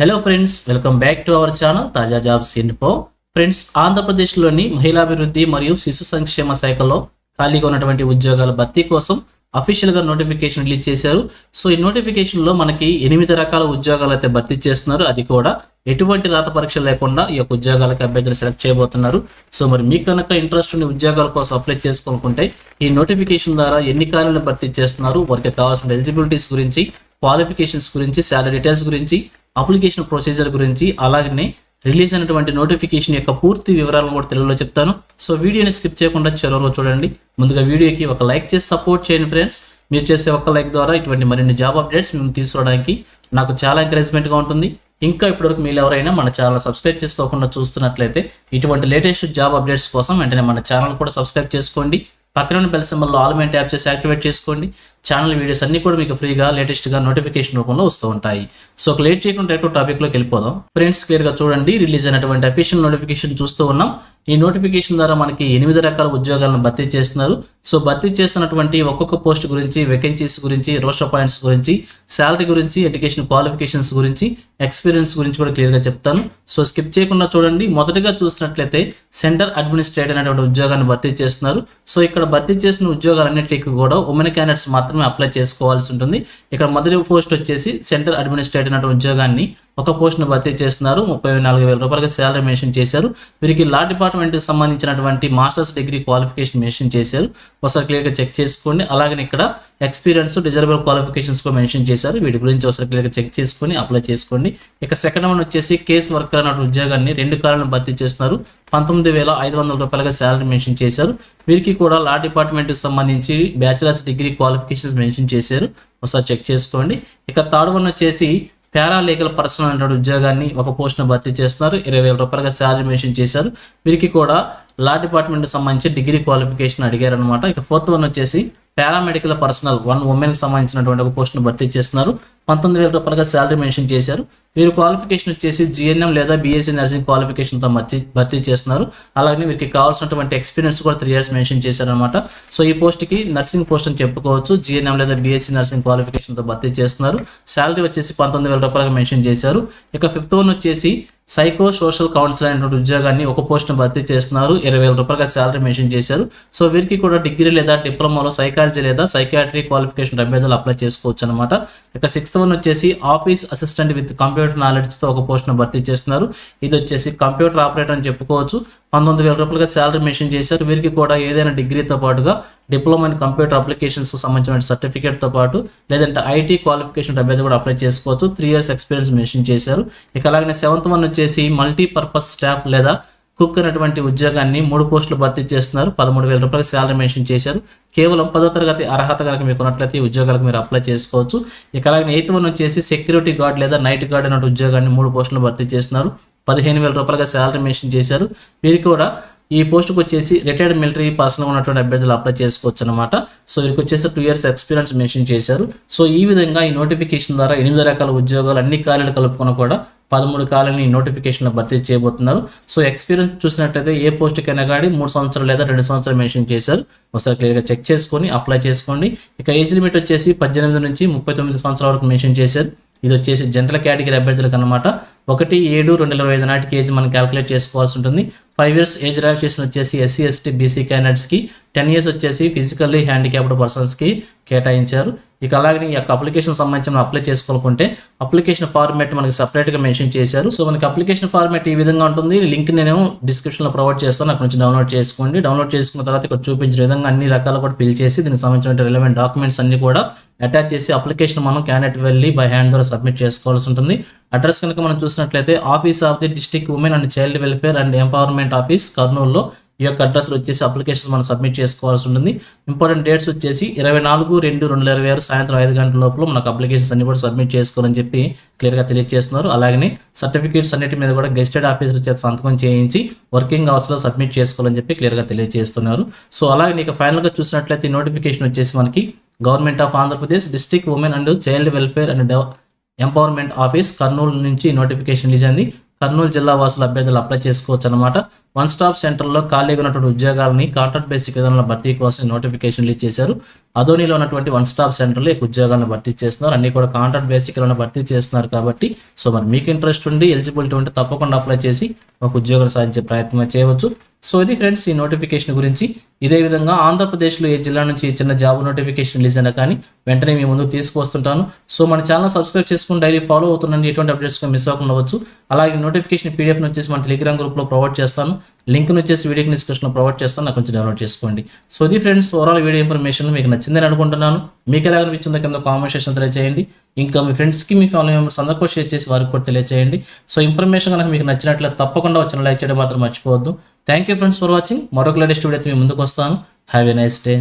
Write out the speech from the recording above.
Hello friends, welcome back to our channel తాజా jobs info. Friends, ఆంధ్రప్రదేశ్లోని మహిళాభివృద్ధి మరియు శిశు సంక్షేమ శాఖలో ఖాళీగా ఉన్నటువంటి ఉద్యోగాల భర్తీ కోసం అఫీషియల్గా నోటిఫికేషన్ రిలీజ్ చేశారు. సో ఈ నోటిఫికేషన్లో మనకి 8 రకాల ఉద్యోగాలు అయితే భర్తీ చేస్తున్నారు. అది కూడా ఎటువంటి రాత పరీక్ష లేకుండా ఈ యొక్క ఉద్యోగాలకు అభ్యర్థులు సెలెక్ట్ చేయబోతున్నారు. సో మరి మీకు కనుక ఇంట్రెస్ట్ ఉన్న ఉద్యోగాల కోసం అప్లై చేసుకోవాలనుకుంటే ఈ నోటిఫికేషన్ ద్వారా ఎన్ని ఖాళీలు భర్తీ చేస్తున్నారు, వారికి కావాల్సిన ఎలిజిబిలిటీస్ గురించి, క్వాలిఫికేషన్స్ గురించి, శాలరీ డీటెయిల్స్ గురించి, అప్లికేషన్ ప్రొసీజర్ గురించి, అలాగనే రిలీజ్ అయినటువంటి నోటిఫికేషన్ యొక్క పూర్తి వివరాలను కూడా తెలుగులో చెప్తాను. సో వీడియోని స్కిప్ చేయకుండా చివరిలో చూడండి. ముందుగా వీడియోకి ఒక లైక్ చేసి సపోర్ట్ చేయండి ఫ్రెండ్స్. మీరు చేసే ఒక లైక్ ద్వారా ఇటువంటి మరిన్ని జాబ్ అప్డేట్స్ మేము తీసుకోవడానికి నాకు చాలా ఎంకరేజ్మెంట్గా ఉంటుంది. ఇంకా ఇప్పటివరకు మీరు ఎవరైనా మన ఛానల్ సబ్స్క్రైబ్ చేసుకోకుండా చూస్తున్నట్లయితే ఇటువంటి లేటెస్ట్ జాబ్ అప్డేట్స్ కోసం వెంటనే మన ఛానల్ కూడా సబ్స్క్రైబ్ చేసుకోండి. పక్కన బెల్ సింబల్లో ఆల్ మెంట్ ట్యాప్ చేసి యాక్టివేట్ చేసుకోండి. ఛానల్ వీడియోస్ అన్ని కూడా మీకు ఫ్రీగా లేటెస్ట్గా నోటిఫికేషన్ రూపంలో వస్తూ ఉంటాయి. సో ఒక లేట్ చేయకుండా డైరెక్ట్ టాపిక్లోకి వెళ్ళిపోదాం. ఫ్రెండ్స్, క్లియర్గా చూడండి, రిలీజ్ అయినటువంటి అఫీషియల్ నోటిఫికేషన్ చూస్తూ ఉన్నాం. ఈ నోటిఫికేషన్ ద్వారా మనకి 8 రకాల ఉద్యోగాలను భర్తీ చేస్తున్నారు. సో భర్తీ చేస్తున్నటువంటి ఒక్కొక్క పోస్ట్ గురించి, వేకెన్సీస్ గురించి, రోస్టర్ పాయింట్స్ గురించి, శాలరీ గురించి, ఎడ్యుకేషన్ క్వాలిఫికేషన్స్ గురించి, ఎక్స్పీరియన్స్ గురించి కూడా క్లియర్గా చెప్తాను. సో స్కిప్ చేయకుండా చూడండి. మొదటగా చూసినట్లయితే సెంటర్ అడ్మినిస్ట్రేటర్ అనేటువంటి ఉద్యోగాన్ని భర్తీ చేస్తున్నారు. సో ఇక్కడ భర్తీ చేసిన ఉద్యోగాలన్నిటికీ కూడా ఉమెన్ క్యాండిడేట్స్ మాత్రమే అప్లై చేసుకోవాల్సి ఉంటుంది. ఇక్కడ మొదటి పోస్ట్ వచ్చేసి సెంటర్ అడ్మినిస్ట్రేటర్ అనే ఉద్యోగాన్ని ఒక పోస్ట్ను భర్తీ చేస్తున్నారు. 34,000 రూపాయలుగా శాలరీ మెన్షన్ చేశారు. వీరికి లా డిపార్ట్మెంట్కి సంబంధించినటువంటి మాస్టర్స్ డిగ్రీ క్వాలిఫికేషన్ మెన్షన్ చేశారు. ఒకసారి క్లియర్గా చెక్ చేసుకోండి. అలాగే ఇక్కడ ఎక్స్పీరియన్స్, డిజరబుల్ క్వాలిఫికేషన్స్ కూడా మెన్షన్ చేశారు. వీటి గురించి ఒకసారి క్లియర్గా చెక్ చేసుకొని అప్లై చేసుకోండి. ఇక సెకండ్ వన్ వచ్చేసి కేస్ వర్కర్ అనే ఉద్యోగాన్ని 2 కాలాలను భర్తీ చేస్తున్నారు. 19,500 రూపాయలుగా శాలరీ మెన్షన్ చేశారు. వీరికి కూడా లా డిపార్ట్మెంట్కి సంబంధించి బ్యాచిలర్స్ డిగ్రీ క్వాలిఫికేషన్స్ మెన్షన్ చేశారు. ఒకసారి చెక్ చేసుకోండి. ఇక థర్డ్ వన్ వచ్చేసి పారాలీగల్ పర్సన్ అనే ఉద్యోగాన్ని ఒక పోస్ట్ను భర్తీ చేస్తున్నారు. 20,000 రూపాయలుగా శాలరీ మెన్షన్ చేశారు. వీరికి కూడా లా డిపార్ట్మెంట్కి సంబంధించి డిగ్రీ క్వాలిఫికేషన్ అడిగారు అనమాట. ఇక ఫోర్త్ వన్ వచ్చేసి పారామెడికల్ పర్సనల్ 1 ఉమెన్కి సంబంధించినటువంటి ఒక పోస్ట్ను భర్తీ చేస్తున్నారు. 19,000 రూపాయలుగా శాలరీ మెన్షన్ చేశారు. వీరు క్వాలిఫికేషన్ వచ్చేసి GNM లేదా BSc నర్సింగ్ క్వాలిఫికేషన్తో భర్తీ చేస్తున్నారు. అలాగే వీరికి కావాల్సినటువంటి ఎక్స్పీరియన్స్ కూడా 3 ఇయర్స్ మెన్షన్ చేశారనమాట. సో ఈ పోస్ట్కి నర్సింగ్ పోస్ట్ అని చెప్పుకోవచ్చు. GNM లేదా BSc నర్సింగ్ క్వాలిఫికేషన్తో భర్తీ చేస్తున్నారు. శాలరీ వచ్చేసి 19,000 రూపాయలుగా మెన్షన్ చేశారు. ఇక ఫిఫ్త్ వన్ వచ్చేసి సైకో సోషల్ కౌన్సిలర్ అనేటువంటి ఉద్యోగాన్ని ఒక పోస్ట్ను భర్తీ చేస్తున్నారు. 20,000 రూపాయలుగా శాలరీ మెన్షన్ చేశారు. సో వీరికి కూడా డిగ్రీ లేదా డిప్లొమాలో సైకాలజీ లేదా సైకాట్రీ క్వాలిఫికేషన్ అభ్యర్థులు అప్లై చేసుకోవచ్చు అనమాట. ఇక సిక్స్త్ వన్ వచ్చేసి ఆఫీస్ అసిస్టెంట్ విత్ కంప్యూటర్ నాలెడ్జ్తో ఒక పోస్ట్ను భర్తీ చేస్తున్నారు. ఇది వచ్చేసి కంప్యూటర్ ఆపరేటర్ అని చెప్పుకోవచ్చు. 19,000 రూపాయలుగా శాలరీ మెన్షన్ చేశారు. వీరికి కూడా ఏదైనా డిగ్రీతో పాటుగా డిప్లొమా ఇన్ కంప్యూటర్ అప్లికేషన్స్ సంబంధించిన సర్టిఫికేట్తో పాటు లేదంటే IT క్వాలిఫికేషన్ అభ్యర్థి కూడా అప్లై చేసుకోవచ్చు. 3 ఇయర్స్ ఎక్స్పీరియన్స్ మెన్షన్ చేశారు. ఇక అలాగే సెవెంత్ వన్ వచ్చేసి మల్టీపర్పస్ స్టాఫ్ లేదా కుక్ అనేటువంటి ఉద్యోగాన్ని 3 పోస్టులు భర్తీ చేస్తున్నారు. 13,000 రూపాయలు శాలరీ మెన్షన్ చేశారు. కేవలం 10వ తరగతి అర్హత కనుక మీకు ఉన్నట్లయితే ఈ ఉద్యోగాలకు మీరు అప్లై చేసుకోవచ్చు. ఇక అలాగే ఎయిత్ వన్ వచ్చేసి సెక్యూరిటీ గార్డ్ లేదా నైట్ గార్డ్ అనే ఉద్యోగాన్ని 3 పోస్టులు భర్తీ చేస్తున్నారు. 15,000 రూపాయలుగా శాలరీ మెన్షన్ చేశారు. వీరికి కూడా ఈ పోస్టుకు వచ్చేసి రిటైర్డ్ మిలిటరీ పర్సన్ ఉన్నటువంటి అభ్యర్థులు అప్లై చేసుకోవచ్చు అనమాట. సో వీరికి వచ్చేసి 2 ఇయర్స్ ఎక్స్పీరియన్స్ మెన్షన్ చేశారు. సో ఈ విధంగా ఈ నోటిఫికేషన్ ద్వారా 8 రకాల ఉద్యోగాలు అన్ని ఖాళీలు కలుపుకొని కూడా 13 ఖాళీలని నోటిఫికేషన్లో భర్తీ చేయబోతున్నారు. సో ఎక్స్పీరియన్స్ చూసినట్టయితే ఏ పోస్ట్కైనా కానీ 3 సంవత్సరాలు లేదా 2 సంవత్సరాలు మెన్షన్ చేశారు. ఒకసారి క్లియర్గా చెక్ చేసుకొని అప్లై చేసుకోండి. ఇక ఏజ్ లిమిట్ వచ్చేసి 18 నుంచి 39 సంవత్సరాల వరకు మెన్షన్ చేశారు. ఇది వచ్చేసి జనరల్ కేటగిరీ అభ్యర్థులకు అనమాట. 1/7/2025 నాటికి ఏజ్ మనం క్యాలిక్యులేట్ చేసుకోవాల్సి ఉంటుంది. 5 ఇయర్స్ ఏజ్ రిలాక్సేషన్ వచ్చేసి SC ST BC క్యాండిడేట్స్కి, 10 ఇయర్స్ వచ్చేసి ఫిజికల్లీ హ్యాండిక్యాప్డ్ పర్సన్స్కి కేటాయించారు. ఇక అలాగే ఈ యొక్క అప్లికేషన్ సంబంధించి మనం అప్లై చేసుకోవాలనుకుంటే అప్లికేషన్ ఫార్మాట్ మనకి సపరేట్గా మెన్షన్ చేశారు. సో మనకి అప్లికేషన్ ఫార్మాట్ ఈ విధంగా ఉంటుంది. లింక్ నేను డిస్క్రిప్షన్లో ప్రొవైడ్ చేస్తాను. అక్కడ నుంచి డౌన్లోడ్ చేసుకోండి. డౌన్లోడ్ చేసుకున్న తర్వాత ఇక్కడ చూపించిన విధంగా అన్ని రకాలు కూడా ఫిల్ చేసి దీనికి సంబంధించిన రిలవెంట్ డాక్యుమెంట్స్ అన్ని కూడా అటాచ్ చేసి అప్లికేషన్ మనం క్యాండిడేట్ వెళ్ళి బై హ్యాండ్ ద్వారా సబ్మిట్ చేసుకోవాల్సి ఉంటుంది. అడ్రస్ కనుక మనం చూసినట్లయితే office of the district women and child welfare and empowerment office కర్నూలులో ఈ యొక్క అడ్రస్ వచ్చేసి అప్లికేషన్స్ మనం సబ్మిట్ చేసుకోవాల్సి ఉంటుంది. ఇంపార్టెంట్ డేట్స్ వచ్చేసి 24/2/2026 సాయంత్రం 5 గంటల లోపల మనకు అప్లికేషన్స్ అన్ని కూడా సబ్మిట్ చేసుకోవాలని చెప్పి క్లియర్గా తెలియజేస్తున్నారు. అలాగే సర్టిఫికేట్స్ అన్నిటి మీద కూడా గెస్టెడ్ ఆఫీసర్ చేత సంతకం చేయించి వర్కింగ్ అవర్స్లో సబ్మిట్ చేసుకోవాలని చెప్పి క్లియర్గా తెలియజేస్తున్నారు. సో అలాగే ఇక ఫైనల్గా చూసినట్లయితే నోటిఫికేషన్ వచ్చేసి మనకి government of Andhra Pradesh district women and child welfare and empowerment office Kurnool నుంచి నోటిఫికేషన్ రిలీజ్ అయింది. కర్నూలు జిల్లా వాసుల అభ్యర్థులు అప్లై చేసుకోవచ్చు అనమాట. వన్ స్టాప్ సెంటర్లో ఖాళీగా ఉన్నటువంటి ఉద్యోగాలని కాంట్రాక్ట్ బేసిక్ విధానంలో భర్తీ కోసం నోటిఫికేషన్ రిలీజ్ చేశారు. అదోనిలో ఉన్నటువంటి వన్ స్టాప్ సెంటర్లో ఈ ఉద్యోగాలను భర్తీ చేస్తున్నారు. అన్ని కూడా కాంట్రాక్ట్ బేసిక్లను భర్తీ చేస్తున్నారు కాబట్టి మరి మీకు ఇంట్రెస్ట్ ఉండి ఎలిజిబిలిటీ ఉంటే తప్పకుండా అప్లై చేసి ఒక ఉద్యోగం సాధించే ప్రయత్నం చేయవచ్చు. సో ఇది ఫ్రెండ్స్ ఈ నోటిఫికేషన్ గురించి. ఇదే విధంగా ఆంధ్రప్రదేశ్లో ఏ జిల్లా నుంచి చిన్న జాబ్ నోటిఫికేషన్ రిలీజ్ అయినా కానీ వెంటనే మీ ముందుకు తీసుకొస్తుంటాను. సో మన ఛానల్ సబ్స్క్రైబ్ చేసుకుని డైలీ ఫాలో అవుతుండండి, ఎటువంటి అప్డేట్స్ మిస్ అవ్వకుండా అవ్వచ్చు. అలాగే నోటిఫికేషన్ పీడిఎఫ్ వచ్చేసి మన టెలిగ్రామ్ గ్రూప్లో ప్రొవైడ్ చేస్తాను. లింక్ వచ్చేసి వీడియో డిస్క్రిప్షన్లో ప్రొవైడ్ చేస్తాను, నాకు కొంచెం డౌన్లోడ్ చేసుకోండి. సో ఇది ఫ్రెండ్స్ ఓవరాల్ వీడియో ఇన్ఫర్మేషన్ మీకు నచ్చిందని అనుకుంటున్నాను. మీకు ఎలా అనిపించిందో కింద కామెంట్ సెక్షన్ తెలియజేయండి. ఇంకా మీ ఫ్రెండ్స్కి మీ ఫ్యామిలీ మెంబర్స్ అందరికీ షేర్ చేసి వారికి కూడా తెలియజేయండి. సో ఇన్ఫర్మేషన్ కనుక మీకు నచ్చినట్లయితే తప్పకుండా వచ్చిన లైక్ చేయడం మాత్రం మర్చిపోవద్దు. Thank you friends for watching. మరొక లేటెస్ట్ వీడియో మీ ముందుకు వస్తాను. Have a nice day.